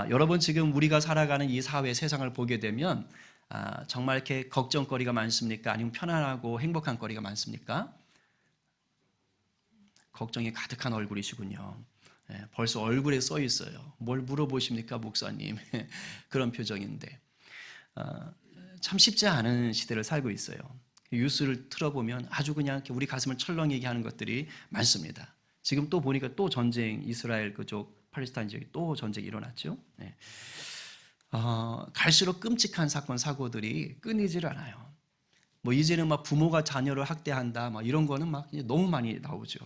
여러분 지금 우리가 살아가는 이 사회 세상을 보게 되면 정말 이렇게 걱정거리가 많습니까? 아니면 편안하고 행복한 거리가 많습니까? 걱정이 가득한 얼굴이시군요. 벌써 얼굴에 써 있어요. 뭘 물어보십니까, 목사님? 그런 표정인데 참 쉽지 않은 시대를 살고 있어요. 뉴스를 틀어보면 아주 그냥 우리 가슴을 철렁이게 하는 것들이 많습니다. 지금 또 보니까 또 전쟁, 이스라엘 그쪽 팔레스타인 지역에 또 전쟁이 일어났죠. 갈수록 끔찍한 사건 사고들이 끊이질 않아요. 뭐 이제는 막 부모가 자녀를 학대한다, 막 이런 거는 막 너무 많이 나오죠.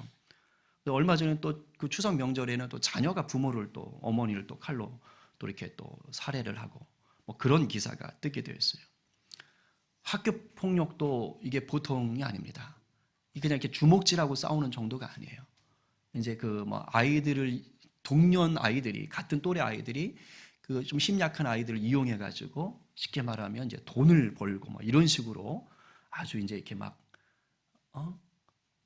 얼마 전에 또 그 추석 명절에는 또 자녀가 부모를 또 어머니를 또 칼로 또 이렇게 또 살해를 하고 뭐 그런 기사가 뜨게 되었어요. 학교 폭력도 이게 보통이 아닙니다. 그냥 이렇게 주먹질하고 싸우는 정도가 아니에요. 이제 그 뭐 아이들을 동년 아이들이 같은 또래 아이들이 그 좀 심약한 아이들을 이용해 가지고 쉽게 말하면 이제 돈을 벌고 뭐 이런 식으로 아주 이제 이렇게 막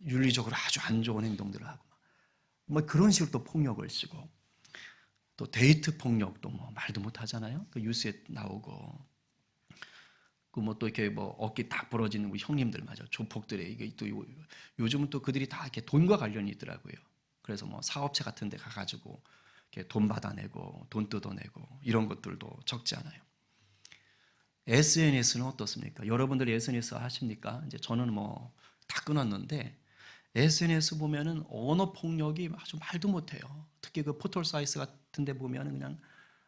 윤리적으로 아주 안 좋은 행동들을 하고 뭐 그런 식으로 또 폭력을 쓰고 또 데이트 폭력도 뭐 말도 못 하잖아요. 그 뉴스에 나오고 그 뭐 또 이렇게 뭐 어깨 딱 부러지는 우리 형님들 맞아 조폭들의 이게 또 요즘은 또 그들이 다 이렇게 돈과 관련이 있더라고요. 그래서 뭐 사업체 같은 데 가가지고 이렇게 돈 받아내고 돈 뜯어내고 이런 것들도 적지 않아요. SNS는 어떻습니까? 여러분들 SNS 하십니까? 이제 저는 뭐 다 끊었는데 SNS 보면은 언어 폭력이 아주 말도 못해요. 특히 그 포털 사이트 같은 데 보면은 그냥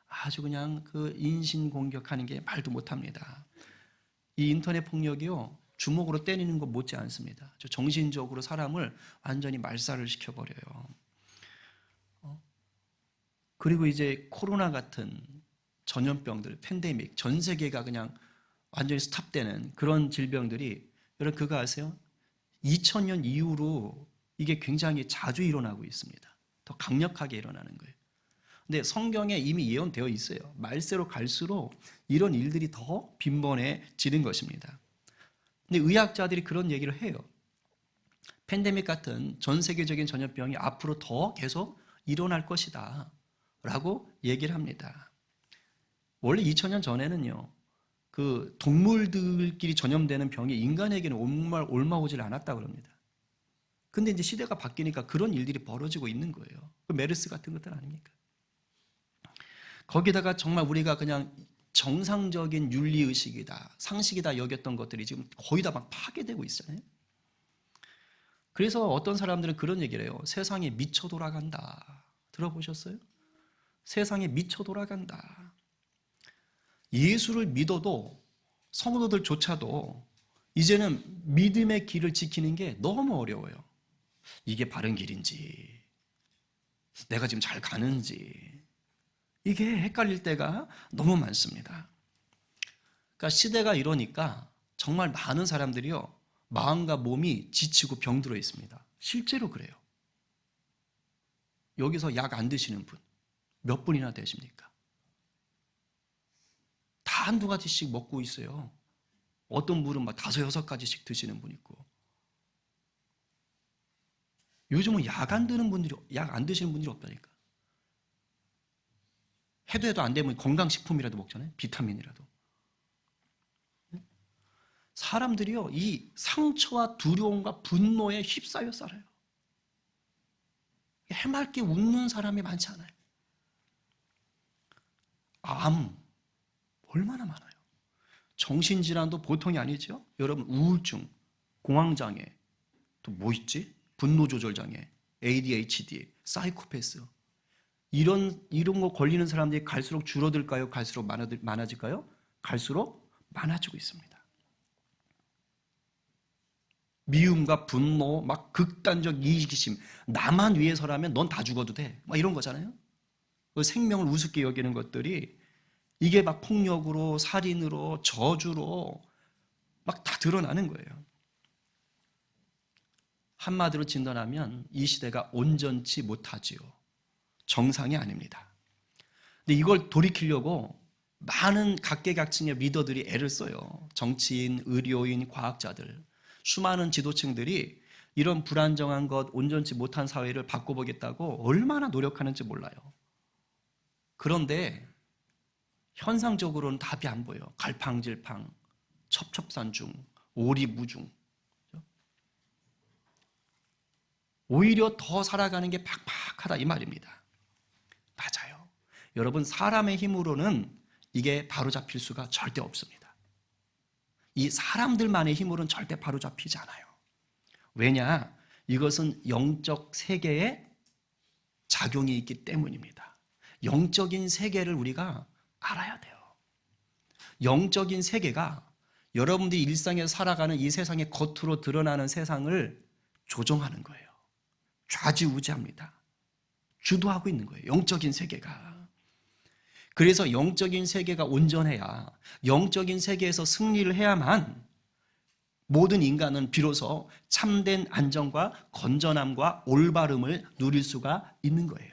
아주 그냥 그 인신 공격하는 게 말도 못합니다. 이 인터넷 폭력이요 주먹으로 때리는 것 못지 않습니다. 정신적으로 사람을 완전히 말살을 시켜버려요. 그리고 이제 코로나 같은 전염병들, 팬데믹, 전 세계가 그냥 완전히 스탑되는 그런 질병들이 여러분 그거 아세요? 2000년 이후로 이게 굉장히 자주 일어나고 있습니다. 더 강력하게 일어나는 거예요. 근데 성경에 이미 예언되어 있어요. 말세로 갈수록 이런 일들이 더 빈번해지는 것입니다. 근데 의학자들이 그런 얘기를 해요. 팬데믹 같은 전 세계적인 전염병이 앞으로 더 계속 일어날 것이다 라고 얘기를 합니다. 원래 2000년 전에는요 그 동물들끼리 전염되는 병이 인간에게는 옮아오질 않았다고 합니다. 근데 이제 시대가 바뀌니까 그런 일들이 벌어지고 있는 거예요. 그 메르스 같은 것들 아닙니까? 거기다가 정말 우리가 그냥 정상적인 윤리의식이다, 상식이다 여겼던 것들이 지금 거의 다 막 파괴되고 있잖아요. 그래서 어떤 사람들은 그런 얘기를 해요. 세상이 미쳐 돌아간다. 들어보셨어요? 세상이 미쳐 돌아간다. 예수를 믿어도 성도들조차도 이제는 믿음의 길을 지키는 게 너무 어려워요. 이게 바른 길인지, 내가 지금 잘 가는지, 이게 헷갈릴 때가 너무 많습니다. 그러니까 시대가 이러니까 정말 많은 사람들이요, 마음과 몸이 지치고 병들어 있습니다. 실제로 그래요. 여기서 약 안 드시는 분, 몇 분이나 되십니까? 다 한두 가지씩 먹고 있어요. 어떤 분은 막 5, 6가지씩 드시는 분 있고. 요즘은 약 안 드시는 분들이 없다니까. 해도 안 되면 건강식품이라도 먹잖아요. 비타민이라도. 사람들이요, 이 상처와 두려움과 분노에 휩싸여 살아요. 해맑게 웃는 사람이 많지 않아요. 암, 얼마나 많아요. 정신질환도 보통이 아니죠. 여러분, 우울증, 공황장애, 또 뭐 있지? 분노조절장애, ADHD, 사이코패스. 이런 거 걸리는 사람들이 갈수록 줄어들까요? 갈수록 많아질까요? 갈수록 많아지고 있습니다. 미움과 분노, 막 극단적 이기심, 나만 위해서라면 넌 다 죽어도 돼. 막 이런 거잖아요. 그 생명을 우습게 여기는 것들이 이게 막 폭력으로, 살인으로, 저주로 막 다 드러나는 거예요. 한마디로 진단하면 이 시대가 온전치 못하지요. 정상이 아닙니다. 근데 이걸 돌이키려고 많은 각계각층의 리더들이 애를 써요. 정치인, 의료인, 과학자들, 수많은 지도층들이 이런 불안정한 것, 온전치 못한 사회를 바꿔보겠다고 얼마나 노력하는지 몰라요. 그런데 현상적으로는 답이 안 보여. 갈팡질팡, 첩첩산중, 오리무중. 오히려 더 살아가는 게 팍팍하다 이 말입니다. 맞아요. 여러분, 사람의 힘으로는 이게 바로잡힐 수가 절대 없습니다. 이 사람들만의 힘으로는 절대 바로잡히지 않아요. 왜냐? 이것은 영적 세계에 작용이 있기 때문입니다. 영적인 세계를 우리가 알아야 돼요. 영적인 세계가 여러분들이 일상에서 살아가는 이 세상의 겉으로 드러나는 세상을 조종하는 거예요. 좌지우지합니다. 주도하고 있는 거예요. 영적인 세계가. 그래서 영적인 세계가 온전해야, 영적인 세계에서 승리를 해야만 모든 인간은 비로소 참된 안정과 건전함과 올바름을 누릴 수가 있는 거예요.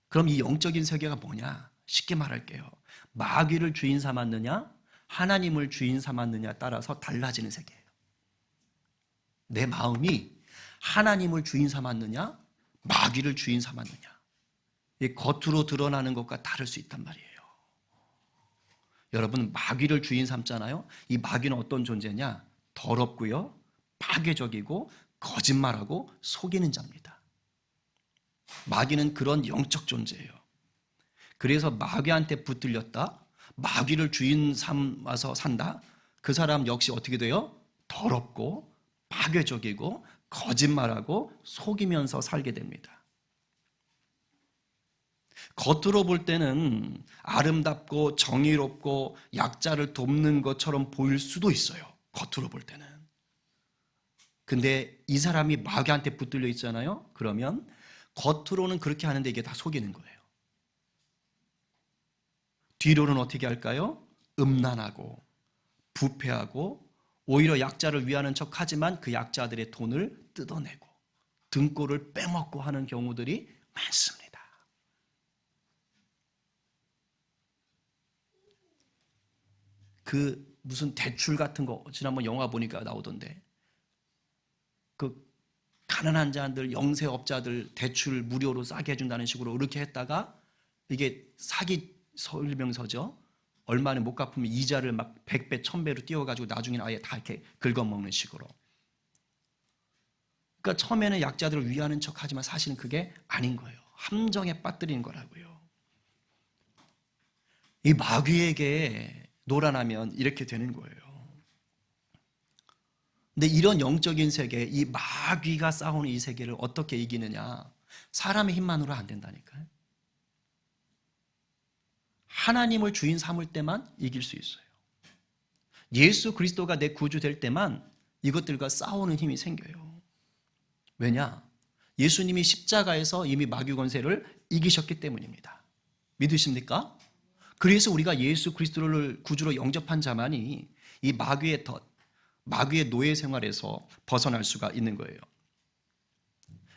그럼 이 영적인 세계가 뭐냐? 쉽게 말할게요. 마귀를 주인 삼았느냐, 하나님을 주인 삼았느냐에 따라서 달라지는 세계예요. 내 마음이 하나님을 주인 삼았느냐, 마귀를 주인 삼았느냐, 이 겉으로 드러나는 것과 다를 수 있단 말이에요. 여러분, 마귀를 주인 삼잖아요. 이 마귀는 어떤 존재냐? 더럽고요, 파괴적이고 거짓말하고 속이는 자입니다. 마귀는 그런 영적 존재예요. 그래서 마귀한테 붙들렸다, 마귀를 주인 삼아서 산다, 그 사람 역시 어떻게 돼요? 더럽고 파괴적이고 거짓말하고 속이면서 살게 됩니다. 겉으로 볼 때는 아름답고 정의롭고 약자를 돕는 것처럼 보일 수도 있어요. 겉으로 볼 때는. 근데 이 사람이 마귀한테 붙들려 있잖아요. 그러면 겉으로는 그렇게 하는데 이게 다 속이는 거예요. 뒤로는 어떻게 할까요? 음란하고 부패하고 오히려 약자를 위하는 척하지만 그 약자들의 돈을 뜯어내고 등골을 빼먹고 하는 경우들이 많습니다. 그 무슨 대출 같은 거 지난번 영화 보니까 나오던데, 그 가난한 자들, 영세업자들 대출 무료로 싸게 해준다는 식으로 이렇게 했다가 이게 사기 설명서죠. 얼마나 못 갚으면 이자를 막 100배, 1000배로 띄워가지고 나중에는 아예 다 이렇게 긁어먹는 식으로. 그러니까 처음에는 약자들을 위하는 척하지만 사실은 그게 아닌 거예요. 함정에 빠뜨리는 거라고요. 이 마귀에게 놀아나면 이렇게 되는 거예요. 근데 이런 영적인 세계, 이 마귀가 싸우는 이 세계를 어떻게 이기느냐? 사람의 힘만으로 안 된다니까요. 하나님을 주인 삼을 때만 이길 수 있어요. 예수 그리스도가 내 구주 될 때만 이것들과 싸우는 힘이 생겨요. 왜냐? 예수님이 십자가에서 이미 마귀 권세를 이기셨기 때문입니다. 믿으십니까? 그래서 우리가 예수 그리스도를 구주로 영접한 자만이 이 마귀의 노예 생활에서 벗어날 수가 있는 거예요.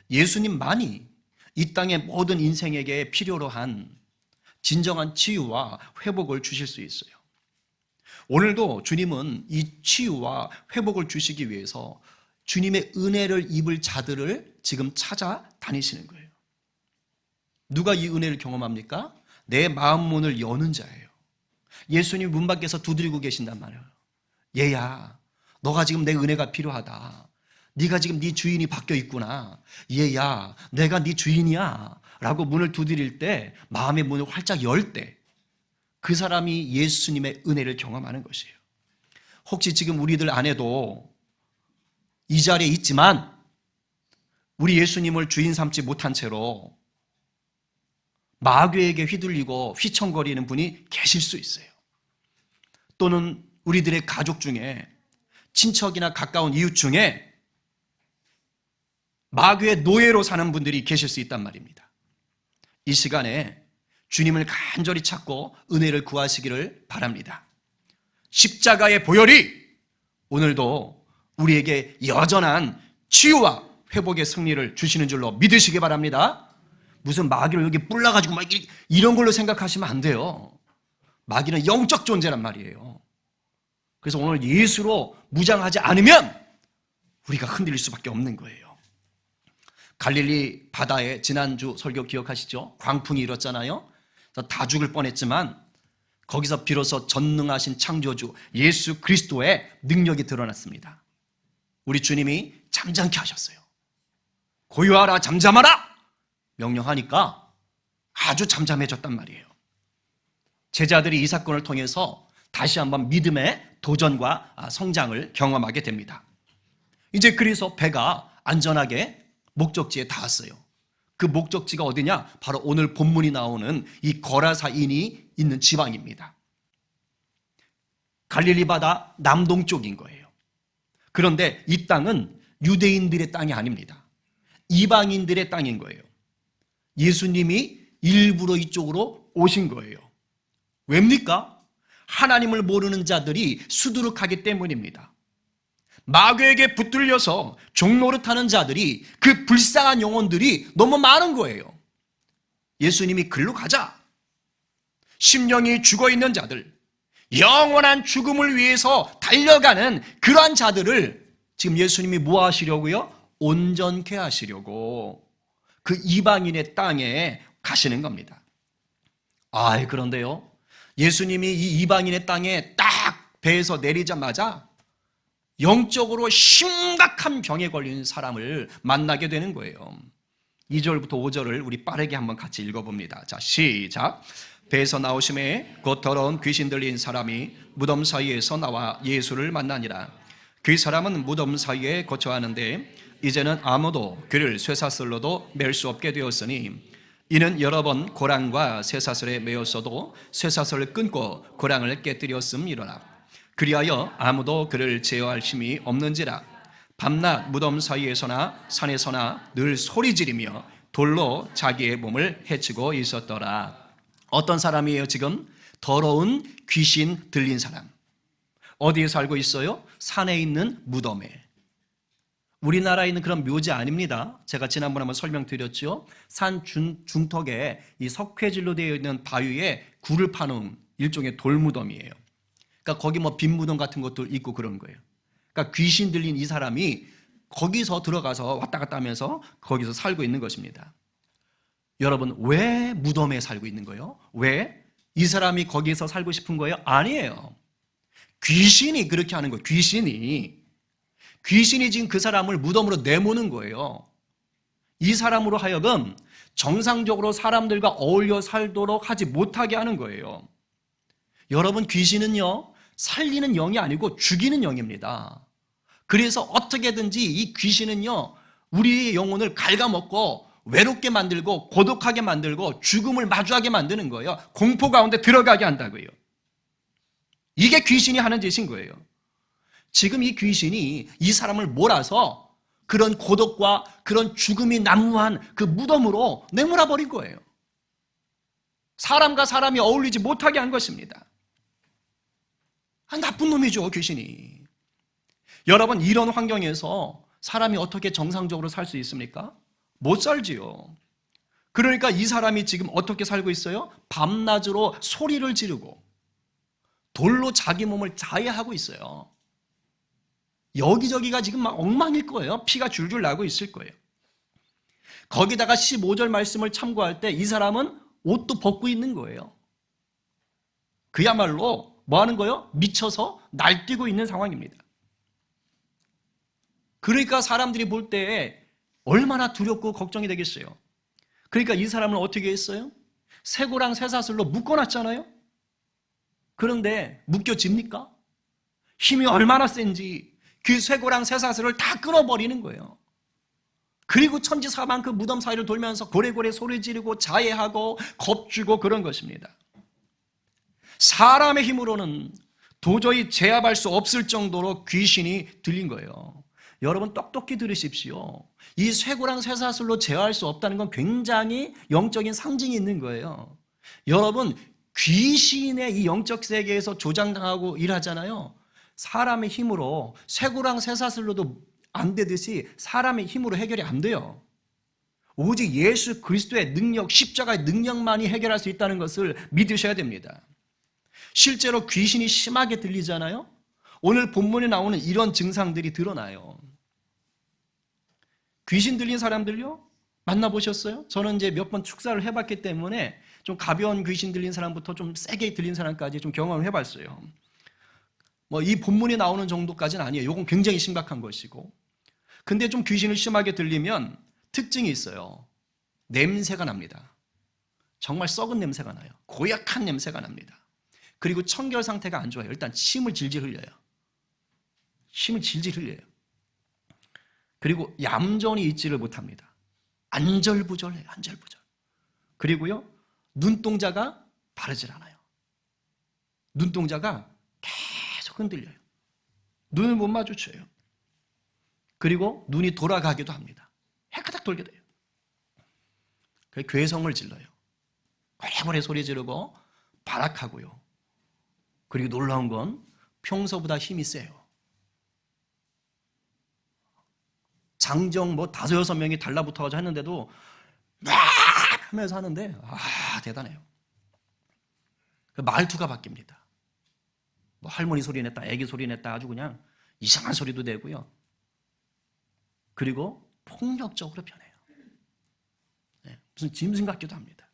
예수님만이 이 땅의 모든 인생에게 필요로 한 진정한 치유와 회복을 주실 수 있어요. 오늘도 주님은 이 치유와 회복을 주시기 위해서 주님의 은혜를 입을 자들을 지금 찾아다니시는 거예요. 누가 이 은혜를 경험합니까? 내 마음 문을 여는 자예요. 예수님 문 밖에서 두드리고 계신단 말이에요. 얘야, 너가 지금 내 은혜가 필요하다. 네가 지금 네 주인이 바뀌어 있구나. 얘야, 내가 네 주인이야 라고 문을 두드릴 때, 마음의 문을 활짝 열 때 그 사람이 예수님의 은혜를 경험하는 것이에요. 혹시 지금 우리들 안에도 이 자리에 있지만 우리 예수님을 주인 삼지 못한 채로 마귀에게 휘둘리고 휘청거리는 분이 계실 수 있어요. 또는 우리들의 가족 중에, 친척이나 가까운 이웃 중에 마귀의 노예로 사는 분들이 계실 수 있단 말입니다. 이 시간에 주님을 간절히 찾고 은혜를 구하시기를 바랍니다. 십자가의 보혈이 오늘도 우리에게 여전한 치유와 회복의 승리를 주시는 줄로 믿으시기 바랍니다. 무슨 마귀를 여기 뿔라가지고 막 이런 걸로 생각하시면 안 돼요. 마귀는 영적 존재란 말이에요. 그래서 오늘 예수로 무장하지 않으면 우리가 흔들릴 수밖에 없는 거예요. 갈릴리 바다에 지난주 설교 기억하시죠? 광풍이 일었잖아요. 다 죽을 뻔했지만 거기서 비로소 전능하신 창조주 예수 그리스도의 능력이 드러났습니다. 우리 주님이 잠잠케 하셨어요. 고요하라, 잠잠하라 명령하니까 아주 잠잠해졌단 말이에요. 제자들이 이 사건을 통해서 다시 한번 믿음의 도전과 성장을 경험하게 됩니다. 이제 그래서 배가 안전하게 목적지에 닿았어요. 그 목적지가 어디냐? 바로 오늘 본문이 나오는 이 거라사인이 있는 지방입니다. 갈릴리 바다 남동쪽인 거예요. 그런데 이 땅은 유대인들의 땅이 아닙니다. 이방인들의 땅인 거예요. 예수님이 일부러 이쪽으로 오신 거예요. 왜입니까? 하나님을 모르는 자들이 수두룩하기 때문입니다. 마귀에게 붙들려서 종노릇하는 자들이, 그 불쌍한 영혼들이 너무 많은 거예요. 예수님이 글로 가자. 심령이 죽어있는 자들, 영원한 죽음을 위해서 달려가는 그러한 자들을 지금 예수님이 뭐 하시려고요? 온전케 하시려고 그 이방인의 땅에 가시는 겁니다. 그런데요, 예수님이 이 이방인의 땅에 딱 배에서 내리자마자 영적으로 심각한 병에 걸린 사람을 만나게 되는 거예요. 2절부터 5절을 우리 빠르게 한번 같이 읽어봅니다. 자, 시작. 배에서 나오심에 곧 더러운 귀신 들린 사람이 무덤 사이에서 나와 예수를 만나니라. 그 사람은 무덤 사이에 거처하는데 이제는 아무도 그를 쇠사슬로도 맬 수 없게 되었으니 이는 여러 번 고랑과 쇠사슬에 매였어도 쇠사슬을 끊고 고랑을 깨뜨렸음이로라. 그리하여 아무도 그를 제어할 힘이 없는지라. 밤낮 무덤 사이에서나 산에서나 늘 소리 지르며 돌로 자기의 몸을 해치고 있었더라. 어떤 사람이에요 지금? 더러운 귀신 들린 사람. 어디에 살고 있어요? 산에 있는 무덤에. 우리나라에 있는 그런 묘지 아닙니다. 제가 지난번에 한번 설명드렸죠. 산 중턱에 이 석회질로 되어 있는 바위에 굴을 파놓은 일종의 돌무덤이에요. 그러니까 거기 뭐 빈무덤 같은 것도 있고 그런 거예요. 그러니까 귀신 들린 이 사람이 거기서 들어가서 왔다 갔다 하면서 거기서 살고 있는 것입니다. 여러분, 왜 무덤에 살고 있는 거예요? 왜? 이 사람이 거기서 살고 싶은 거예요? 아니에요. 귀신이 그렇게 하는 거예요. 귀신이 지금 그 사람을 무덤으로 내모는 거예요. 이 사람으로 하여금 정상적으로 사람들과 어울려 살도록 하지 못하게 하는 거예요. 여러분, 귀신은요, 살리는 영이 아니고 죽이는 영입니다. 그래서 어떻게든지 이 귀신은요, 우리의 영혼을 갉아먹고 외롭게 만들고 고독하게 만들고 죽음을 마주하게 만드는 거예요. 공포 가운데 들어가게 한다고요. 이게 귀신이 하는 짓인 거예요. 지금 이 귀신이 이 사람을 몰아서 그런 고독과 그런 죽음이 난무한 그 무덤으로 내몰아 버린 거예요. 사람과 사람이 어울리지 못하게 한 것입니다. 나쁜 놈이죠, 귀신이. 여러분, 이런 환경에서 사람이 어떻게 정상적으로 살 수 있습니까? 못 살지요. 그러니까 이 사람이 지금 어떻게 살고 있어요? 밤낮으로 소리를 지르고 돌로 자기 몸을 자해하고 있어요. 여기저기가 지금 막 엉망일 거예요. 피가 줄줄 나고 있을 거예요. 거기다가 15절 말씀을 참고할 때 이 사람은 옷도 벗고 있는 거예요. 그야말로 뭐 하는 거예요? 미쳐서 날뛰고 있는 상황입니다. 그러니까 사람들이 볼 때 얼마나 두렵고 걱정이 되겠어요. 그러니까 이 사람을 어떻게 했어요? 쇠고랑 쇠사슬로 묶어놨잖아요. 그런데 묶여집니까? 힘이 얼마나 센지 그 쇠고랑 쇠사슬을 다 끊어버리는 거예요. 그리고 천지사방 그 무덤 사이를 돌면서 고래고래 소리 지르고 자해하고 겁주고 그런 것입니다. 사람의 힘으로는 도저히 제압할 수 없을 정도로 귀신이 들린 거예요. 여러분, 똑똑히 들으십시오. 이 쇠고랑 쇠사슬로 제어할 수 없다는 건 굉장히 영적인 상징이 있는 거예요. 여러분, 귀신의 이 영적 세계에서 조장당하고 일하잖아요. 사람의 힘으로 쇠고랑 쇠사슬로도 안 되듯이 사람의 힘으로 해결이 안 돼요. 오직 예수 그리스도의 능력, 십자가의 능력만이 해결할 수 있다는 것을 믿으셔야 됩니다. 실제로 귀신이 심하게 들리잖아요. 오늘 본문에 나오는 이런 증상들이 드러나요. 귀신 들린 사람들요, 만나보셨어요? 저는 이제 몇 번 축사를 해봤기 때문에 좀 가벼운 귀신 들린 사람부터 좀 세게 들린 사람까지 좀 경험을 해봤어요. 뭐 이 본문에 나오는 정도까지는 아니에요. 이건 굉장히 심각한 것이고. 근데 좀 귀신을 심하게 들리면 특징이 있어요. 냄새가 납니다. 정말 썩은 냄새가 나요. 고약한 냄새가 납니다. 그리고 청결 상태가 안 좋아요. 일단 침을 질질 흘려요. 침을 질질 흘려요. 그리고 얌전히 있지를 못합니다. 안절부절해요. 안절부절. 그리고요, 눈동자가 바르질 않아요. 눈동자가 계속 흔들려요. 눈을 못 마주쳐요. 그리고 눈이 돌아가기도 합니다. 해가닥 돌게 돼요. 그래서 괴성을 질러요. 고래고래 소리 지르고 발악하고요. 그리고 놀라운 건 평소보다 힘이 세요. 장정 뭐 5-6명이 달라붙어가지고 했는데도 막 하면서 하는데 대단해요. 말투가 바뀝니다. 뭐 할머니 소리 냈다, 애기 소리 냈다 아주 그냥 이상한 소리도 내고요. 그리고 폭력적으로 변해요. 네, 무슨 짐승 같기도 합니다.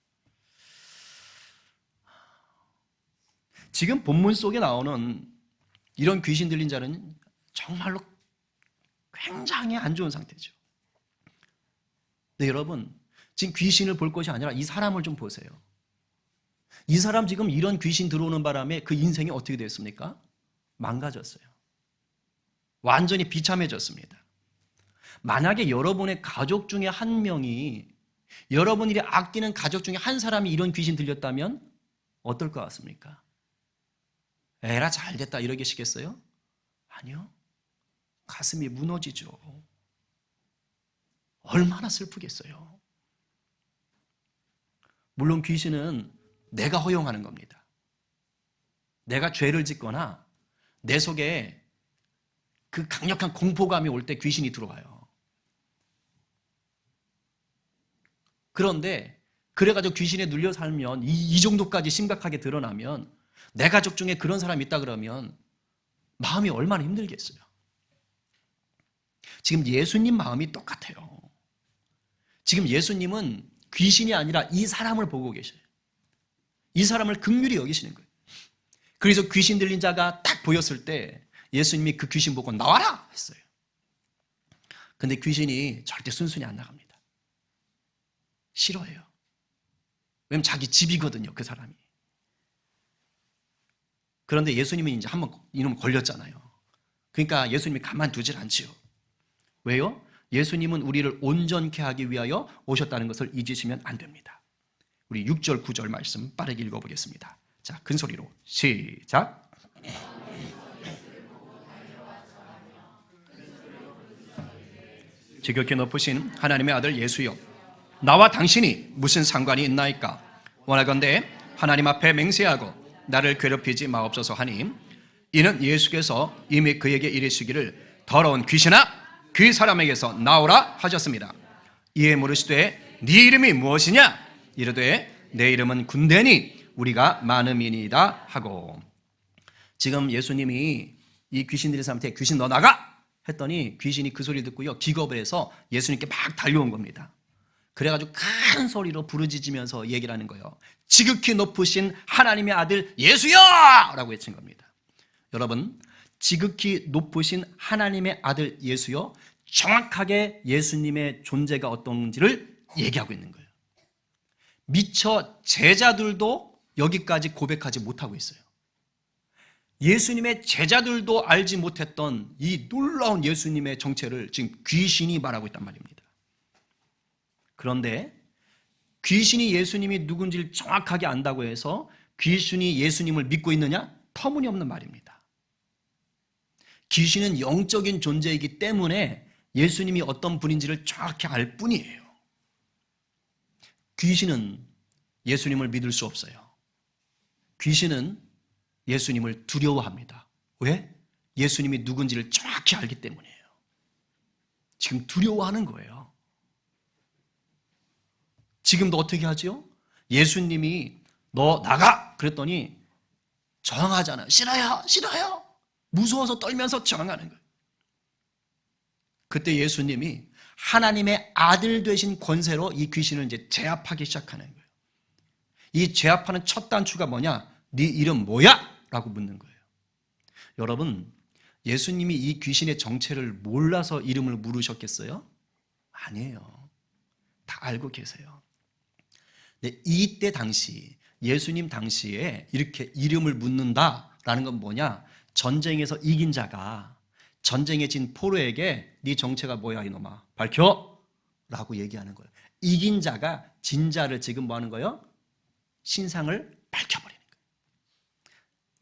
지금 본문 속에 나오는 이런 귀신 들린 자는 정말로 굉장히 안 좋은 상태죠. 네, 여러분, 지금 귀신을 볼 것이 아니라 이 사람을 좀 보세요. 이 사람 지금 이런 귀신 들어오는 바람에 그 인생이 어떻게 됐습니까? 망가졌어요. 완전히 비참해졌습니다. 만약에 여러분의 가족 중에 한 명이, 여러분이 아끼는 가족 중에 한 사람이 이런 귀신 들렸다면 어떨 것 같습니까? 에라 잘됐다 이러겠시겠어요? 아니요. 가슴이 무너지죠. 얼마나 슬프겠어요. 물론 귀신은 내가 허용하는 겁니다. 내가 죄를 짓거나 내 속에 그 강력한 공포감이 올 때 귀신이 들어와요. 그런데 그래가지고 귀신에 눌려 살면 이 정도까지 심각하게 드러나면 내 가족 중에 그런 사람이 있다 그러면 마음이 얼마나 힘들겠어요. 지금 예수님 마음이 똑같아요. 지금 예수님은 귀신이 아니라 이 사람을 보고 계셔요. 이 사람을 긍휼히 여기시는 거예요. 그래서 귀신 들린 자가 딱 보였을 때 예수님이 그 귀신 보고 나와라 했어요. 근데 귀신이 절대 순순히 안 나갑니다. 싫어해요. 왜냐면 자기 집이거든요, 그 사람이. 그런데 예수님이 이제 한번 이놈 걸렸잖아요. 그러니까 예수님이 가만두질 않지요. 왜요? 예수님은 우리를 온전케 하기 위하여 오셨다는 것을 잊으시면 안 됩니다. 우리 6절, 9절 말씀 빠르게 읽어보겠습니다. 자, 큰 소리로 시작. 지극히 높으신 하나님의 아들 예수여, 나와 당신이 무슨 상관이 있나이까? 원하건대 하나님 앞에 맹세하고 나를 괴롭히지 마옵소서 하니, 이는 예수께서 이미 그에게 이르시기를 더러운 귀신아 그 사람에게서 나오라 하셨습니다. 이에 물으시되 네 이름이 무엇이냐? 이르되 내 이름은 군대니 우리가 많음이니이다 하고. 지금 예수님이 이 귀신 들린 사람한테 귀신 너 나가! 했더니 귀신이 그 소리 듣고요, 기겁을 해서 예수님께 막 달려온 겁니다. 그래가지고 큰 소리로 부르짖으면서 얘기를 하는 거예요. 지극히 높으신 하나님의 아들 예수여! 라고 외친 겁니다. 여러분, 지극히 높으신 하나님의 아들 예수여, 정확하게 예수님의 존재가 어떤지를 얘기하고 있는 거예요. 미처 제자들도 여기까지 고백하지 못하고 있어요. 예수님의 제자들도 알지 못했던 이 놀라운 예수님의 정체를 지금 귀신이 말하고 있단 말입니다. 그런데 귀신이 예수님이 누군지를 정확하게 안다고 해서 귀신이 예수님을 믿고 있느냐? 터무니없는 말입니다. 귀신은 영적인 존재이기 때문에 예수님이 어떤 분인지를 정확히 알 뿐이에요. 귀신은 예수님을 믿을 수 없어요. 귀신은 예수님을 두려워합니다. 왜? 예수님이 누군지를 정확히 알기 때문이에요. 지금 두려워하는 거예요. 지금도 어떻게 하죠? 예수님이 너 나가! 그랬더니 저항하잖아요. 싫어요, 싫어요. 무서워서 떨면서 저항하는 거예요. 그때 예수님이 하나님의 아들 되신 권세로 이 귀신을 이제 제압하기 시작하는 거예요. 이 제압하는 첫 단추가 뭐냐? 네 이름 뭐야? 라고 묻는 거예요. 여러분, 예수님이 이 귀신의 정체를 몰라서 이름을 물으셨겠어요? 아니에요. 다 알고 계세요. 근데 이때 당시, 예수님 당시에 이렇게 이름을 묻는다라는 건 뭐냐? 전쟁에서 이긴 자가 전쟁에 진 포로에게 네 정체가 뭐야 이놈아? 밝혀! 라고 얘기하는 거예요. 이긴 자가 진 자를 지금 뭐 하는 거예요? 신상을 밝혀버리는 거예요.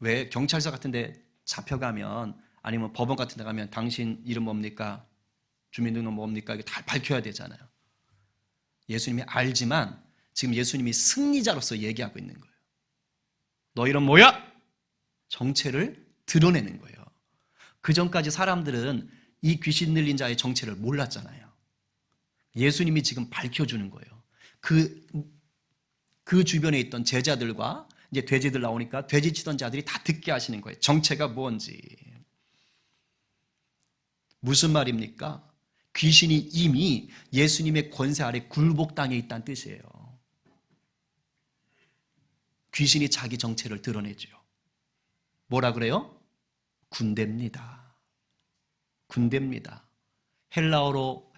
왜 경찰서 같은 데 잡혀가면 아니면 법원 같은 데 가면 당신 이름 뭡니까? 주민등록 뭡니까? 이게 다 밝혀야 되잖아요. 예수님이 알지만 지금 예수님이 승리자로서 얘기하고 있는 거예요. 너 이름 뭐야? 정체를 드러내는 거예요. 그 전까지 사람들은 이 귀신 들린 자의 정체를 몰랐잖아요. 예수님이 지금 밝혀주는 거예요. 그 주변에 있던 제자들과 이제 돼지들 나오니까 돼지 치던 자들이 다 듣게 하시는 거예요. 정체가 뭔지. 무슨 말입니까? 귀신이 이미 예수님의 권세 아래 굴복당해 있다는 뜻이에요. 귀신이 자기 정체를 드러내죠. 뭐라 그래요? 군대입니다. 군대입니다. 헬라어로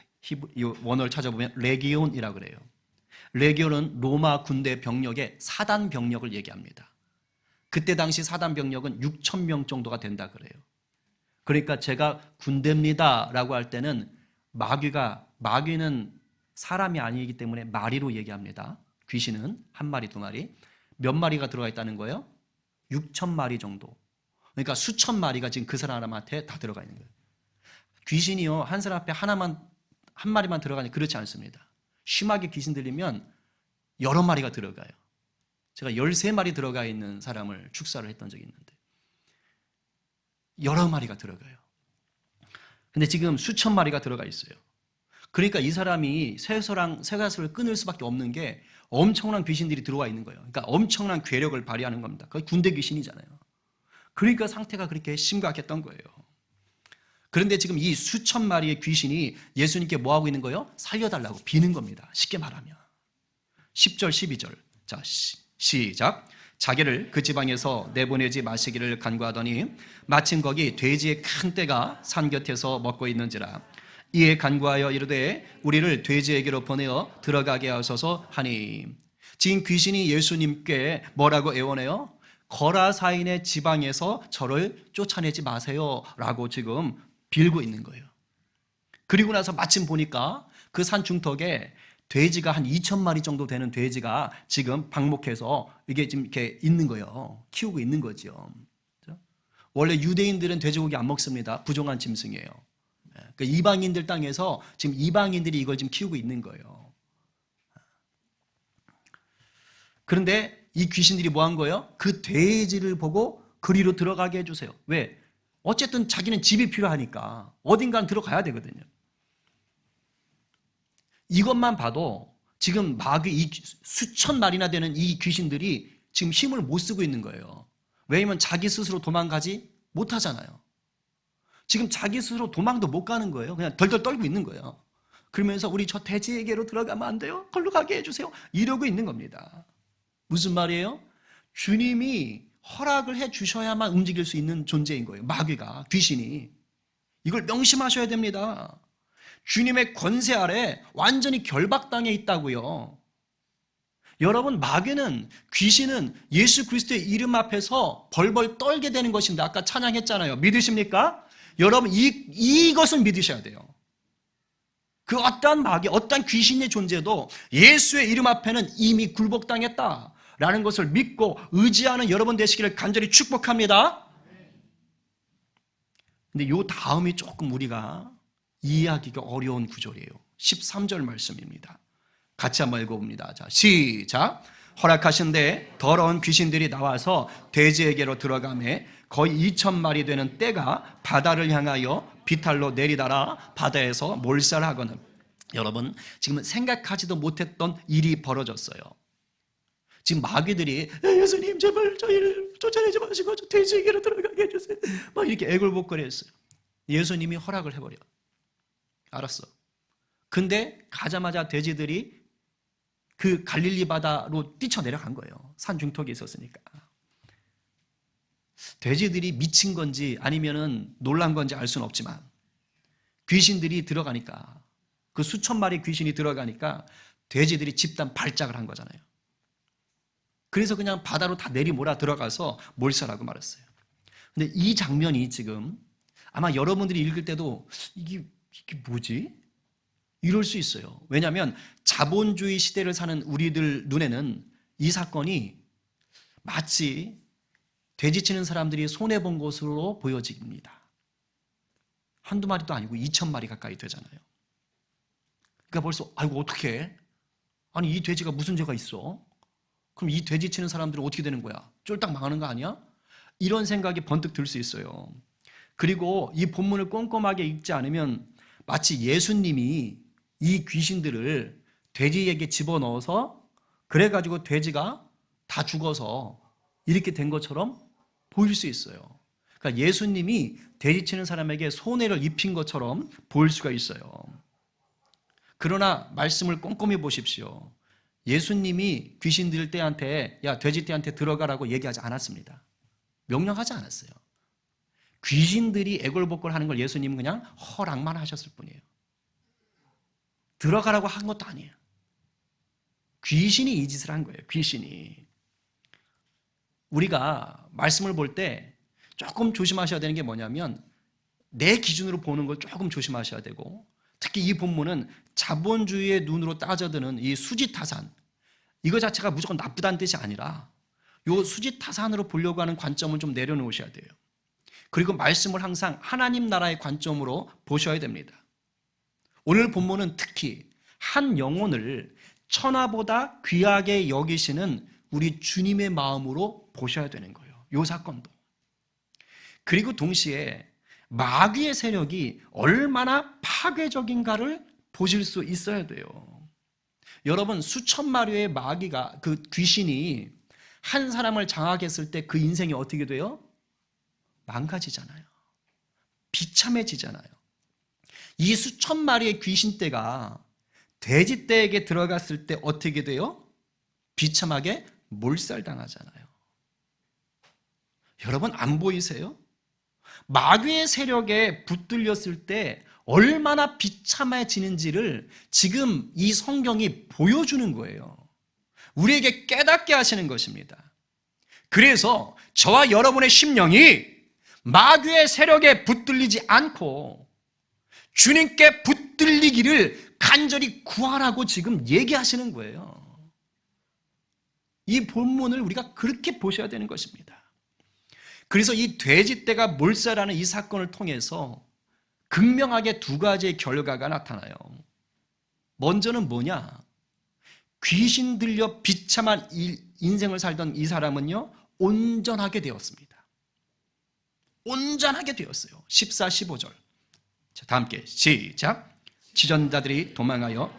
원어를 찾아보면 레기온이라고 그래요. 레기온은 로마 군대 병력의 사단 병력을 얘기합니다. 그때 당시 사단 병력은 6,000명 정도가 된다 그래요. 그러니까 제가 군대입니다 라고 할 때는 마귀는 사람이 아니기 때문에 마리로 얘기합니다. 귀신은 한 마리, 두 마리. 몇 마리가 들어가 있다는 거예요? 6,000마리 정도. 그러니까 수천 마리가 지금 그 사람한테 다 들어가 있는 거예요. 귀신이요, 한 사람 앞에 한 마리만 들어가니 그렇지 않습니다. 심하게 귀신 들리면 여러 마리가 들어가요. 제가 13마리 들어가 있는 사람을 축사를 했던 적이 있는데 여러 마리가 들어가요. 근데 지금 수천 마리가 들어가 있어요. 그러니까 이 사람이 쇠가슬을 끊을 수밖에 없는 게 엄청난 귀신들이 들어와 있는 거예요. 그러니까 엄청난 괴력을 발휘하는 겁니다. 그게 군대 귀신이잖아요. 그러니까 상태가 그렇게 심각했던 거예요. 그런데 지금 이 수천 마리의 귀신이 예수님께 뭐 하고 있는 거예요? 살려달라고 비는 겁니다. 쉽게 말하면. 10절, 12절. 자, 시작. 자기를 그 지방에서 내보내지 마시기를 간구하더니 마침 거기 돼지의 큰 떼가 산 곁에서 먹고 있는지라. 이에 간구하여 이르되 우리를 돼지에게로 보내어 들어가게 하소서 하니. 지금 귀신이 예수님께 뭐라고 애원해요? 거라사인의 지방에서 저를 쫓아내지 마세요 라고 지금 빌고 있는 거예요. 그리고 나서 마침 보니까 그 산 중턱에 돼지가 한 2,000마리 정도 되는 돼지가 지금 방목해서 이게 지금 이렇게 있는 거예요. 키우고 있는 거죠. 원래 유대인들은 돼지고기 안 먹습니다. 부정한 짐승이에요. 그러니까 이방인들 땅에서 지금 이방인들이 이걸 지금 키우고 있는 거예요. 그런데 이 귀신들이 뭐 한 거예요? 그 돼지를 보고 그리로 들어가게 해주세요. 왜? 어쨌든 자기는 집이 필요하니까 어딘가는 들어가야 되거든요. 이것만 봐도 지금 마귀 수천 마리나 되는 이 귀신들이 지금 힘을 못 쓰고 있는 거예요. 왜냐하면 자기 스스로 도망가지 못하잖아요. 지금 자기 스스로 도망도 못 가는 거예요. 그냥 덜덜 떨고 있는 거예요. 그러면서 우리 저 돼지에게로 들어가면 안 돼요? 걸로 가게 해주세요. 이러고 있는 겁니다. 무슨 말이에요? 주님이 허락을 해 주셔야만 움직일 수 있는 존재인 거예요. 마귀가, 귀신이. 이걸 명심하셔야 됩니다. 주님의 권세 아래 완전히 결박당해 있다고요. 여러분, 마귀는, 귀신은 예수 그리스도의 이름 앞에서 벌벌 떨게 되는 것인데 아까 찬양했잖아요. 믿으십니까? 여러분, 이것을 믿으셔야 돼요. 그 어떠한 마귀, 어떠한 귀신의 존재도 예수의 이름 앞에는 이미 굴복당했다라는 것을 믿고 의지하는 여러분 되시기를 간절히 축복합니다. 근데 요 다음이 조금 우리가 이해하기가 어려운 구절이에요. 13절 말씀입니다. 같이 한번 읽어봅니다. 자, 시작. 허락하신데 더러운 귀신들이 나와서 돼지에게로 들어가매 거의 2,000마리 되는 떼가 바다를 향하여 비탈로 내리다라 바다에서 몰살하거늘. 여러분, 지금 생각하지도 못했던 일이 벌어졌어요. 지금 마귀들이 예수님 제발 저희를 쫓아내지 마시고 저 돼지에게로 들어가게 해주세요. 막 이렇게 애걸복걸했어요. 예수님이 허락을 해버려. 알았어. 근데 가자마자 돼지들이 그 갈릴리 바다로 뛰쳐내려간 거예요. 산 중턱에 있었으니까. 돼지들이 미친 건지 아니면은 놀란 건지 알 수는 없지만 귀신들이 들어가니까, 그 수천 마리 귀신이 들어가니까 돼지들이 집단 발작을 한 거잖아요. 그래서 그냥 바다로 다 내리몰아 들어가서 몰살하고 말았어요. 근데 이 장면이 지금 아마 여러분들이 읽을 때도 이게 뭐지? 이럴 수 있어요. 왜냐하면 자본주의 시대를 사는 우리들 눈에는 이 사건이 마치 돼지치는 사람들이 손해본 것으로 보여집니다. 한두 마리도 아니고 2,000마리 가까이 되잖아요. 그러니까 벌써 아이고 어떡해? 아니 이 돼지가 무슨 죄가 있어? 그럼 이 돼지치는 사람들은 어떻게 되는 거야? 쫄딱 망하는 거 아니야? 이런 생각이 번뜩 들 수 있어요. 그리고 이 본문을 꼼꼼하게 읽지 않으면 마치 예수님이 이 귀신들을 돼지에게 집어넣어서 그래가지고 돼지가 다 죽어서 이렇게 된 것처럼 보일 수 있어요. 그러니까 예수님이 돼지치는 사람에게 손해를 입힌 것처럼 보일 수가 있어요. 그러나 말씀을 꼼꼼히 보십시오. 예수님이 귀신들 떼한테 야 돼지 떼한테 들어가라고 얘기하지 않았습니다. 명령하지 않았어요. 귀신들이 애걸복걸 하는 걸 예수님은 그냥 허락만 하셨을 뿐이에요. 들어가라고 한 것도 아니에요. 귀신이 이 짓을 한 거예요. 귀신이. 우리가 말씀을 볼 때 조금 조심하셔야 되는 게 뭐냐면 내 기준으로 보는 걸 조금 조심하셔야 되고, 특히 이 본문은 자본주의의 눈으로 따져드는 이 수지타산, 이거 자체가 무조건 나쁘다는 뜻이 아니라 이 수지타산으로 보려고 하는 관점을 좀 내려놓으셔야 돼요. 그리고 말씀을 항상 하나님 나라의 관점으로 보셔야 됩니다. 오늘 본문은 특히 한 영혼을 천하보다 귀하게 여기시는 우리 주님의 마음으로 보셔야 되는 거예요. 이 사건도. 그리고 동시에 마귀의 세력이 얼마나 파괴적인가를 보실 수 있어야 돼요. 여러분, 수천 마리의 마귀가, 그 귀신이 한 사람을 장악했을 때 그 인생이 어떻게 돼요? 망가지잖아요. 비참해지잖아요. 이 수천 마리의 귀신떼가 돼지떼에게 들어갔을 때 어떻게 돼요? 비참하게 몰살당하잖아요. 여러분 안 보이세요? 마귀의 세력에 붙들렸을 때 얼마나 비참해지는지를 지금 이 성경이 보여주는 거예요. 우리에게 깨닫게 하시는 것입니다. 그래서 저와 여러분의 심령이 마귀의 세력에 붙들리지 않고 주님께 붙들리기를 간절히 구하라고 지금 얘기하시는 거예요. 이 본문을 우리가 그렇게 보셔야 되는 것입니다. 그래서 이 돼지떼가 몰살하는 이 사건을 통해서 극명하게 두 가지의 결과가 나타나요. 먼저는 뭐냐? 귀신 들려 비참한 인생을 살던 이 사람은요, 온전하게 되었습니다. 온전하게 되었어요. 14, 15절. 자, 다 함께 시작. 지전자들이 도망하여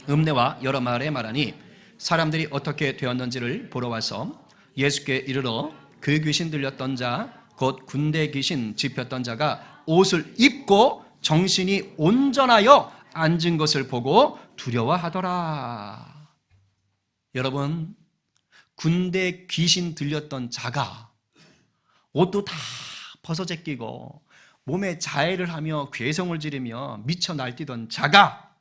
읍내와 여러 마을에 말하니 사람들이 어떻게 되었는지를 보러 와서 예수께 이르러 그 귀신 들렸던 자, 곧 군대 귀신 집혔던 자가 옷을 입고 정신이 온전하여 앉은 것을 보고 두려워하더라. 여러분, 군대 귀신 들렸던 자가 옷도 다 벗어 제끼고 몸에 자해를 하며 괴성을 지르며 미쳐 날뛰던 자가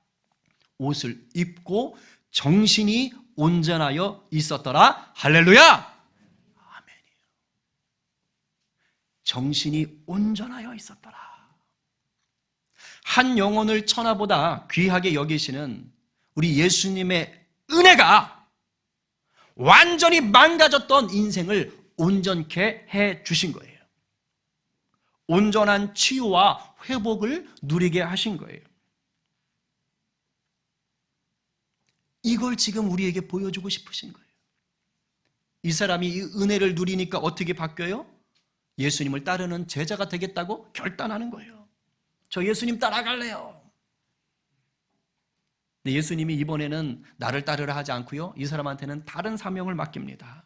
옷을 입고 정신이 온전하여 있었더라. 할렐루야! 아멘이에요. 정신이 온전하여 있었더라. 한 영혼을 천하보다 귀하게 여기시는 우리 예수님의 은혜가 완전히 망가졌던 인생을 온전케 해 주신 거예요. 온전한 치유와 회복을 누리게 하신 거예요. 이걸 지금 우리에게 보여주고 싶으신 거예요. 이 사람이 이 은혜를 누리니까 어떻게 바뀌어요? 예수님을 따르는 제자가 되겠다고 결단하는 거예요. 저 예수님 따라갈래요. 근데 예수님이 이번에는 나를 따르라 하지 않고요, 이 사람한테는 다른 사명을 맡깁니다.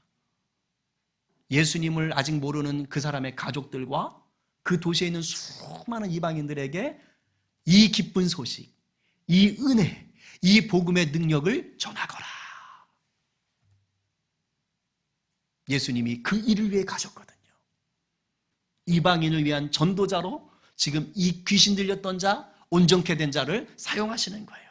예수님을 아직 모르는 그 사람의 가족들과 그 도시에 있는 수많은 이방인들에게 이 기쁜 소식, 이 은혜, 이 복음의 능력을 전하거라. 예수님이 그 일을 위해 가셨거든요. 이방인을 위한 전도자로 지금 이 귀신 들렸던 자, 온전케 된 자를 사용하시는 거예요.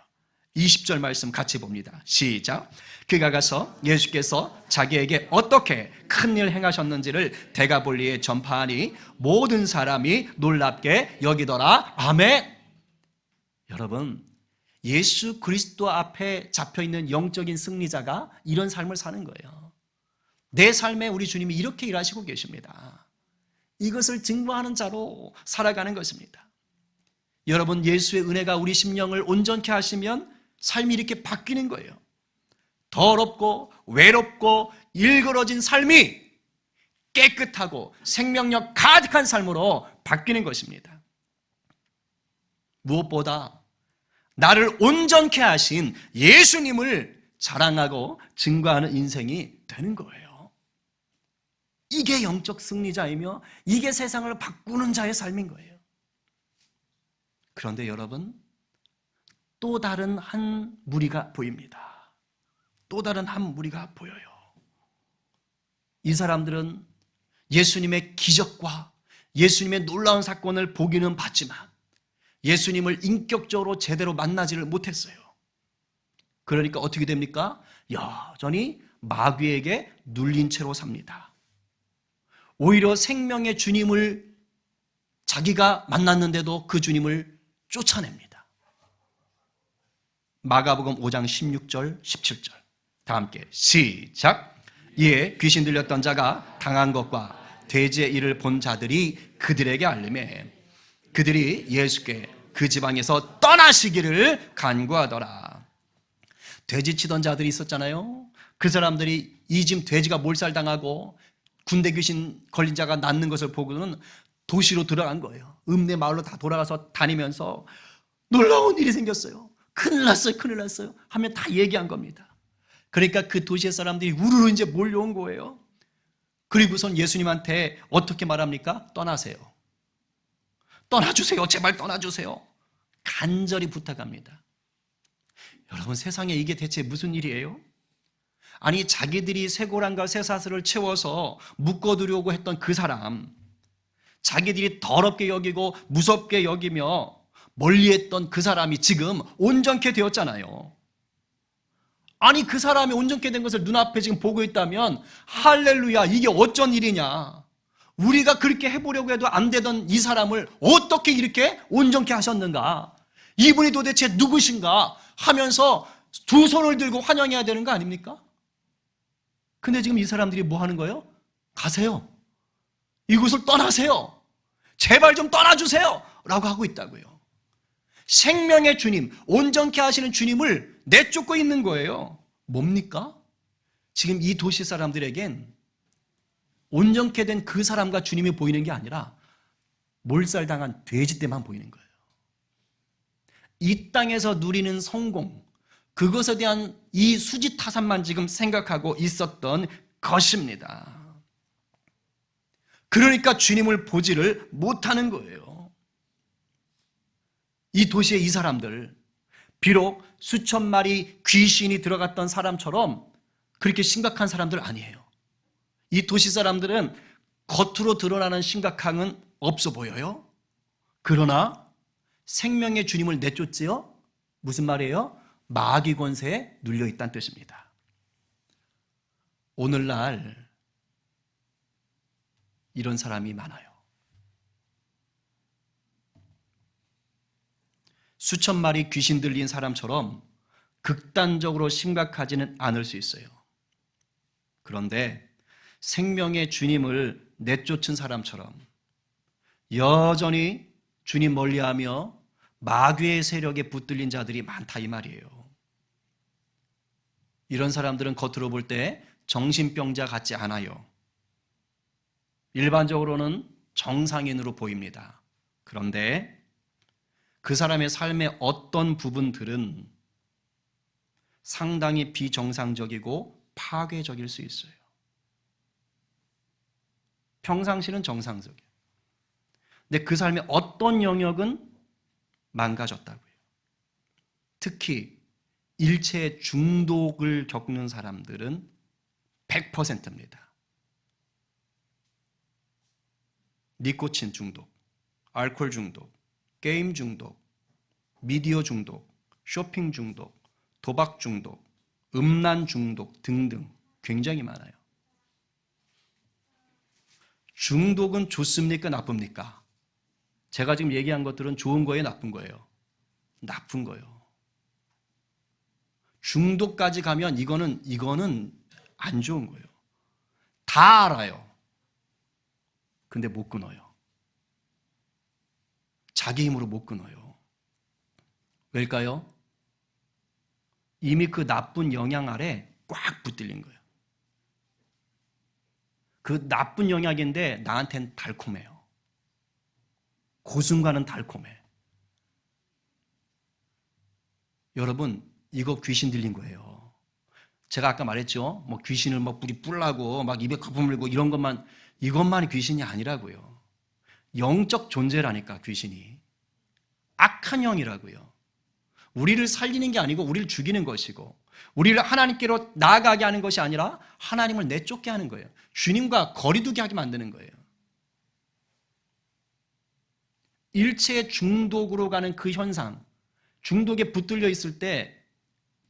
20절 말씀 같이 봅니다. 시작. 그가 가서 예수께서 자기에게 어떻게 큰일 행하셨는지를 데가볼리에 전파하니 모든 사람이 놀랍게 여기더라. 아멘. 여러분, 예수 그리스도 앞에 잡혀있는 영적인 승리자가 이런 삶을 사는 거예요. 내 삶에 우리 주님이 이렇게 일하시고 계십니다. 이것을 증거하는 자로 살아가는 것입니다. 여러분, 예수의 은혜가 우리 심령을 온전케 하시면 삶이 이렇게 바뀌는 거예요. 더럽고 외롭고 일그러진 삶이 깨끗하고 생명력 가득한 삶으로 바뀌는 것입니다. 무엇보다 나를 온전케 하신 예수님을 자랑하고 증거하는 인생이 되는 거예요. 이게 영적 승리자이며 이게 세상을 바꾸는 자의 삶인 거예요. 그런데 여러분, 또 다른 한 무리가 보입니다. 또 다른 한 무리가 보여요. 이 사람들은 예수님의 기적과 예수님의 놀라운 사건을 보기는 봤지만 예수님을 인격적으로 제대로 만나지를 못했어요. 그러니까 어떻게 됩니까? 여전히 마귀에게 눌린 채로 삽니다. 오히려 생명의 주님을 자기가 만났는데도 그 주님을 쫓아냅니다. 마가복음 5장 16절 17절 다 함께 시작. 이에 귀신 들렸던 자가 당한 것과 돼지의 일을 본 자들이 그들에게 알리매 그들이 예수께 그 지방에서 떠나시기를 간구하더라. 돼지 치던 자들이 있었잖아요. 그 사람들이 이 집 돼지가 몰살당하고 군대 귀신 걸린 자가 낫는 것을 보고는 도시로 들어간 거예요. 읍내 마을로 다 돌아가서 다니면서 놀라운 일이 생겼어요. 큰일 났어요, 큰일 났어요 하면 다 얘기한 겁니다. 그러니까 그 도시의 사람들이 우르르 이제 몰려온 거예요. 그리고선 예수님한테 어떻게 말합니까? 떠나세요. 떠나주세요. 제발 떠나주세요. 간절히 부탁합니다. 여러분, 세상에 이게 대체 무슨 일이에요? 아니, 자기들이 쇠고랑과 쇠사슬을 채워서 묶어두려고 했던 그 사람, 자기들이 더럽게 여기고 무섭게 여기며 멀리했던 그 사람이 지금 온전케 되었잖아요. 아니, 그 사람이 온전케 된 것을 눈앞에 지금 보고 있다면 할렐루야, 이게 어쩐 일이냐. 우리가 그렇게 해보려고 해도 안 되던 이 사람을 어떻게 이렇게 온전케 하셨는가, 이분이 도대체 누구신가 하면서 두 손을 들고 환영해야 되는 거 아닙니까? 근데 지금 이 사람들이 뭐 하는 거예요? 가세요. 이곳을 떠나세요. 제발 좀 떠나주세요 라고 하고 있다고요. 생명의 주님, 온전케 하시는 주님을 내쫓고 있는 거예요. 뭡니까? 지금 이 도시 사람들에겐 온전케 된 그 사람과 주님이 보이는 게 아니라 몰살당한 돼지 떼만 보이는 거예요. 이 땅에서 누리는 성공, 그것에 대한 이 수지타산만 지금 생각하고 있었던 것입니다. 그러니까 주님을 보지를 못하는 거예요. 이 도시의 이 사람들, 비록 수천 마리 귀신이 들어갔던 사람처럼 그렇게 심각한 사람들 아니에요. 이 도시 사람들은 겉으로 드러나는 심각함은 없어 보여요. 그러나 생명의 주님을 내쫓지요? 무슨 말이에요? 마귀 권세에 눌려 있다는 뜻입니다. 오늘날 이런 사람이 많아요. 수천 마리 귀신 들린 사람처럼 극단적으로 심각하지는 않을 수 있어요. 그런데 생명의 주님을 내쫓은 사람처럼 여전히 주님 멀리하며 마귀의 세력에 붙들린 자들이 많다 이 말이에요. 이런 사람들은 겉으로 볼 때 정신병자 같지 않아요. 일반적으로는 정상인으로 보입니다. 그런데 그 사람의 삶의 어떤 부분들은 상당히 비정상적이고 파괴적일 수 있어요. 평상시는 정상적이에요. 근데 그 삶의 어떤 영역은 망가졌다고요. 특히 일체 중독을 겪는 사람들은 100%입니다. 니코틴 중독, 알코올 중독, 게임 중독, 미디어 중독, 쇼핑 중독, 도박 중독, 음란 중독 등등 굉장히 많아요. 중독은 좋습니까? 나쁩니까? 제가 지금 얘기한 것들은 좋은 거예요? 나쁜 거예요? 나쁜 거예요. 중독까지 가면 이거는 안 좋은 거예요. 다 알아요. 근데 못 끊어요. 자기 힘으로 못 끊어요. 왜일까요? 이미 그 나쁜 영향 아래 꽉 붙들린 거예요. 그 나쁜 영향인데 나한테는 달콤해요. 그 순간은 달콤해. 여러분, 이거 귀신 들린 거예요. 제가 아까 말했죠. 뭐 귀신을 막 뿌리 뿔라고 막 입에 거품 물고 이것만 귀신이 아니라고요. 영적 존재라니까 귀신이. 악한 영이라고요. 우리를 살리는 게 아니고 우리를 죽이는 것이고 우리를 하나님께로 나아가게 하는 것이 아니라 하나님을 내쫓게 하는 거예요. 주님과 거리두게 하게 만드는 거예요. 일체의 중독으로 가는 그 현상, 중독에 붙들려 있을 때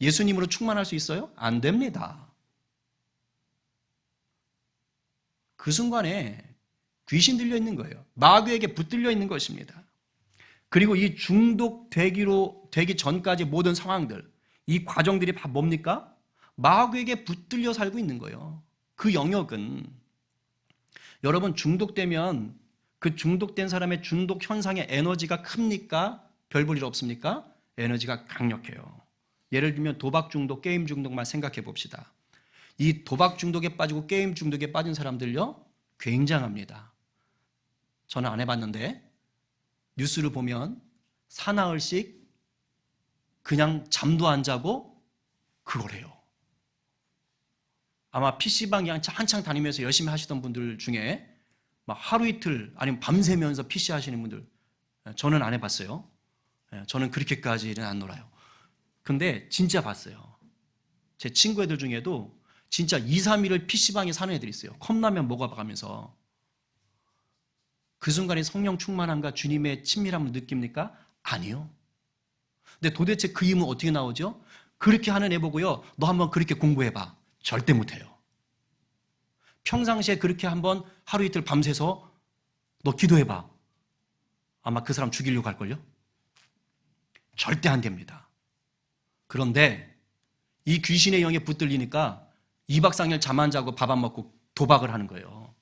예수님으로 충만할 수 있어요? 안 됩니다. 그 순간에 귀신 들려 있는 거예요. 마귀에게 붙들려 있는 것입니다. 그리고 이 중독되기 전까지 모든 상황들, 이 과정들이 다 뭡니까? 마귀에게 붙들려 살고 있는 거예요. 그 영역은. 여러분, 중독되면 그 중독된 사람의 중독 현상의 에너지가 큽니까? 별 볼 일 없습니까? 에너지가 강력해요. 예를 들면 도박 중독, 게임 중독만 생각해 봅시다. 이 도박 중독에 빠지고 게임 중독에 빠진 사람들요, 굉장합니다. 저는 안 해봤는데 뉴스를 보면 사나흘씩 그냥 잠도 안 자고 그걸 해요. 아마 PC방에 한창 다니면서 열심히 하시던 분들 중에 막 하루 이틀 아니면 밤새면서 PC 하시는 분들, 저는 안 해봤어요. 저는 그렇게까지는 안 놀아요. 근데 진짜 봤어요. 제 친구 애들 중에도 진짜 2, 3일을 PC방에 사는 애들이 있어요. 컵라면 먹어가면서. 그 순간에 성령 충만함과 주님의 친밀함을 느낍니까? 아니요. 근데 도대체 그 힘은 어떻게 나오죠? 그렇게 하는 애 보고요, 너 한번 그렇게 공부해봐. 절대 못해요. 평상시에 그렇게 한번 하루 이틀 밤새서 너 기도해봐. 아마 그 사람 죽이려고 할걸요? 절대 안 됩니다. 그런데 이 귀신의 영에 붙들리니까 2박 3일 잠 안 자고 밥 안 먹고 도박을 하는 거예요.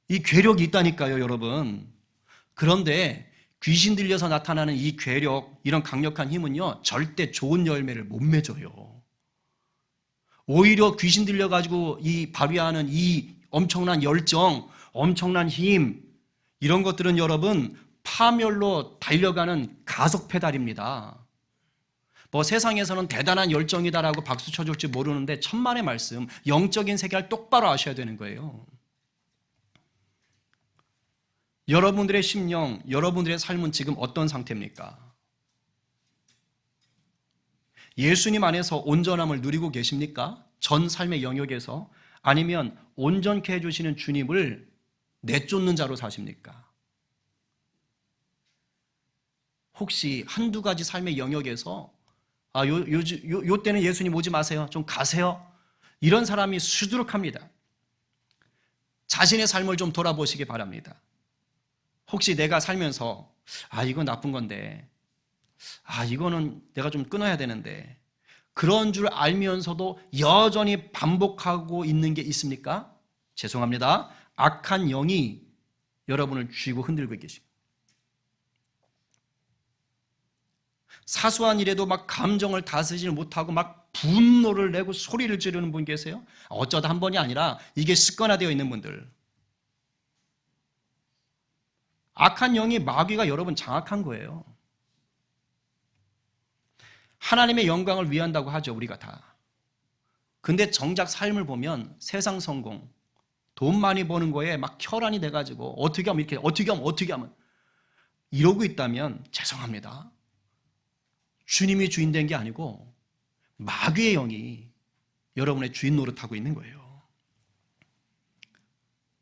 이 괴력이 있다니까요, 여러분. 그런데 귀신 들려서 나타나는 이 괴력, 이런 강력한 힘은요, 절대 좋은 열매를 못 맺어요. 오히려 귀신 들려가지고 이 발휘하는 이 엄청난 열정, 엄청난 힘, 이런 것들은 여러분 파멸로 달려가는 가속 페달입니다. 뭐 세상에서는 대단한 열정이다라고 박수 쳐줄지 모르는데 천만의 말씀, 영적인 세계를 똑바로 아셔야 되는 거예요. 여러분들의 심령, 여러분들의 삶은 지금 어떤 상태입니까? 예수님 안에서 온전함을 누리고 계십니까? 전 삶의 영역에서? 아니면 온전케 해주시는 주님을 내쫓는 자로 사십니까? 혹시 한두 가지 삶의 영역에서 요 때는 예수님 오지 마세요. 좀 가세요. 이런 사람이 수두룩합니다. 자신의 삶을 좀 돌아보시기 바랍니다. 혹시 내가 살면서 이건 나쁜 건데 이거는 내가 좀 끊어야 되는데 그런 줄 알면서도 여전히 반복하고 있는 게 있습니까? 죄송합니다. 악한 영이 여러분을 쥐고 흔들고 계십니다. 사소한 일에도 막 감정을 다스리지 못하고 막 분노를 내고 소리를 지르는 분 계세요? 어쩌다 한 번이 아니라 이게 습관화되어 있는 분들. 악한 영이 마귀가 여러분 장악한 거예요. 하나님의 영광을 위한다고 하죠, 우리가 다. 근데 정작 삶을 보면 세상 성공, 돈 많이 버는 거에 막 혈안이 돼가지고 어떻게 하면 이러고 있다면 죄송합니다. 주님이 주인 된 게 아니고 마귀의 영이 여러분의 주인 노릇하고 있는 거예요.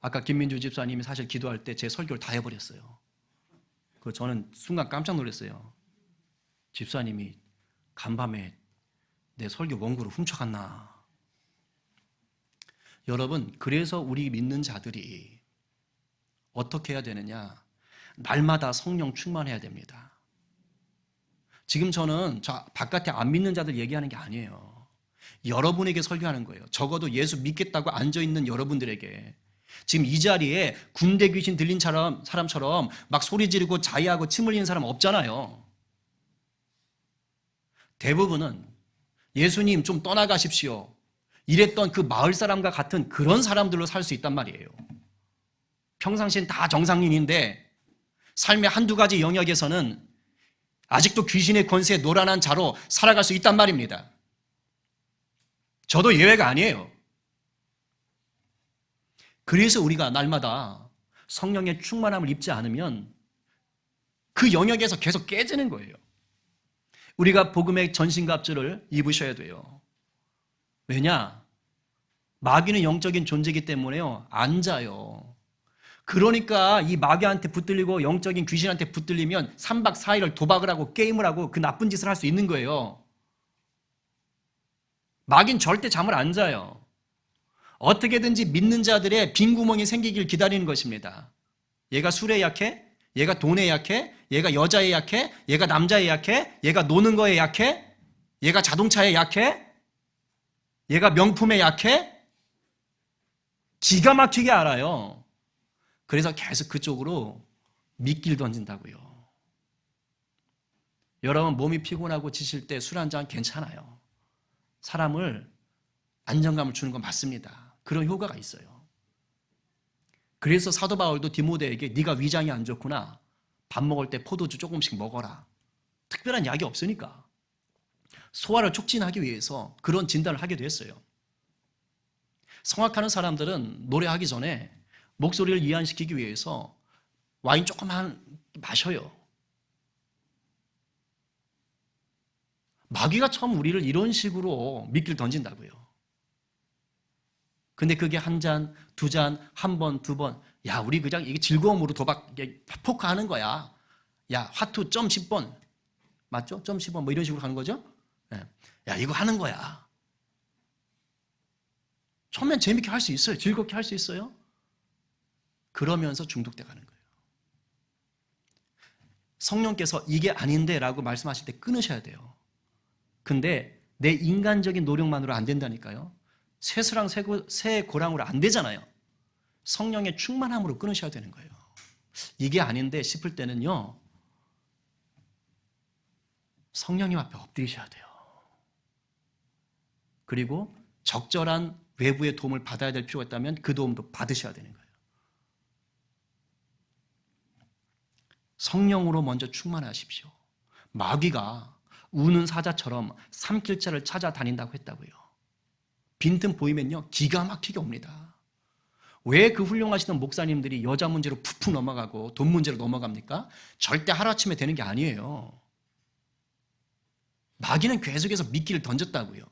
아까 김민주 집사님이 사실 기도할 때 제 설교를 다 해버렸어요. 저는 순간 깜짝 놀랐어요. 집사님이 간밤에 내 설교 원고를 훔쳐갔나. 여러분, 그래서 우리 믿는 자들이 어떻게 해야 되느냐? 날마다 성령 충만해야 됩니다. 지금 저는 바깥에 안 믿는 자들 얘기하는 게 아니에요. 여러분에게 설교하는 거예요. 적어도 예수 믿겠다고 앉아있는 여러분들에게. 지금 이 자리에 군대 귀신 들린 사람처럼 막 소리 지르고 자해하고 침 흘리는 사람 없잖아요. 대부분은 예수님 좀 떠나가십시오 이랬던 그 마을 사람과 같은 그런 사람들로 살 수 있단 말이에요. 평상시엔 다 정상인인데 삶의 한두 가지 영역에서는 아직도 귀신의 권세에 노란한 자로 살아갈 수 있단 말입니다. 저도 예외가 아니에요. 그래서 우리가 날마다 성령의 충만함을 입지 않으면 그 영역에서 계속 깨지는 거예요. 우리가 복음의 전신갑주를 입으셔야 돼요. 왜냐? 마귀는 영적인 존재이기 때문에요. 앉아요. 그러니까 이 마귀한테 붙들리고 영적인 귀신한테 붙들리면 3박 4일을 도박을 하고 게임을 하고 그 나쁜 짓을 할 수 있는 거예요. 마귀는 절대 잠을 안 자요. 어떻게든지 믿는 자들의 빈 구멍이 생기길 기다리는 것입니다. 얘가 술에 약해? 얘가 돈에 약해? 얘가 여자에 약해? 얘가 남자에 약해? 얘가 노는 거에 약해? 얘가 자동차에 약해? 얘가 명품에 약해? 기가 막히게 알아요. 그래서 계속 그쪽으로 미끼를 던진다고요. 여러분 몸이 피곤하고 지칠 때 술 한 잔 괜찮아요. 사람을 안정감을 주는 건 맞습니다. 그런 효과가 있어요. 그래서 사도 바울도 디모데에게 네가 위장이 안 좋구나. 밥 먹을 때 포도주 조금씩 먹어라. 특별한 약이 없으니까. 소화를 촉진하기 위해서 그런 진단을 하기도 했어요. 성악하는 사람들은 노래하기 전에 목소리를 이완시키기 위해서 와인 조금만 마셔요. 마귀가 처음 우리를 이런 식으로 미끼를 던진다고요. 근데 그게 한 잔, 두 잔, 한 번, 두 번. 야, 우리 그냥 이게 즐거움으로 포크하는 거야. 야, 화투 점 10번. 맞죠? 점 10번 뭐 이런 식으로 가는 거죠? 네. 야, 이거 하는 거야. 처음엔 재밌게 할 수 있어요. 즐겁게 할 수 있어요. 그러면서 중독돼 가는 거예요. 성령께서 이게 아닌데 라고 말씀하실 때 끊으셔야 돼요. 근데 내 인간적인 노력만으로 안 된다니까요. 쇠수랑 새 고랑으로 안 되잖아요. 성령의 충만함으로 끊으셔야 되는 거예요. 이게 아닌데 싶을 때는요. 성령님 앞에 엎드리셔야 돼요. 그리고 적절한 외부의 도움을 받아야 될 필요가 있다면 그 도움도 받으셔야 되는 거예요. 성령으로 먼저 충만하십시오. 마귀가 우는 사자처럼 삼킬자를 찾아다닌다고 했다고요. 빈틈 보이면요 기가 막히게 옵니다. 왜 그 훌륭하시던 목사님들이 여자 문제로 푹푹 넘어가고 돈 문제로 넘어갑니까? 절대 하루아침에 되는 게 아니에요. 마귀는 계속해서 미끼를 던졌다고요.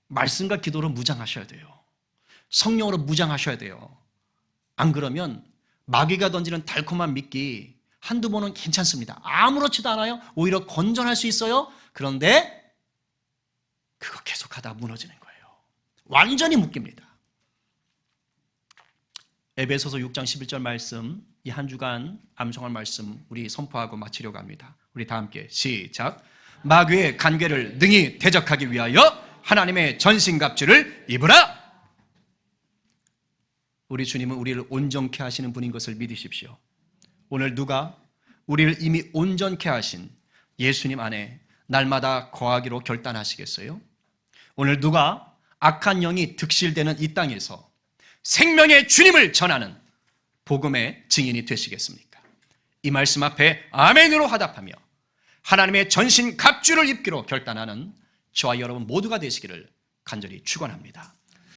말씀과 기도로 무장하셔야 돼요. 성령으로 무장하셔야 돼요. 안 그러면 마귀가 던지는 달콤한 미끼 한두 번은 괜찮습니다. 아무렇지도 않아요. 오히려 건전할 수 있어요. 그런데 그거 계속하다 무너지는 거예요. 완전히 묶입니다. 에베소서 6장 11절 말씀, 이 한 주간 암송할 말씀 우리 선포하고 마치려고 합니다. 우리 다 함께 시작. 마귀의 간궤를 능히 대적하기 위하여 하나님의 전신갑주를 입으라. 우리 주님은 우리를 온전케 하시는 분인 것을 믿으십시오. 오늘 누가 우리를 이미 온전케 하신 예수님 안에 날마다 거하기로 결단하시겠어요? 오늘 누가 악한 영이 득실되는 이 땅에서 생명의 주님을 전하는 복음의 증인이 되시겠습니까? 이 말씀 앞에 아멘으로 화답하며 하나님의 전신 갑주를 입기로 결단하는 저와 여러분 모두가 되시기를 간절히 축원합니다.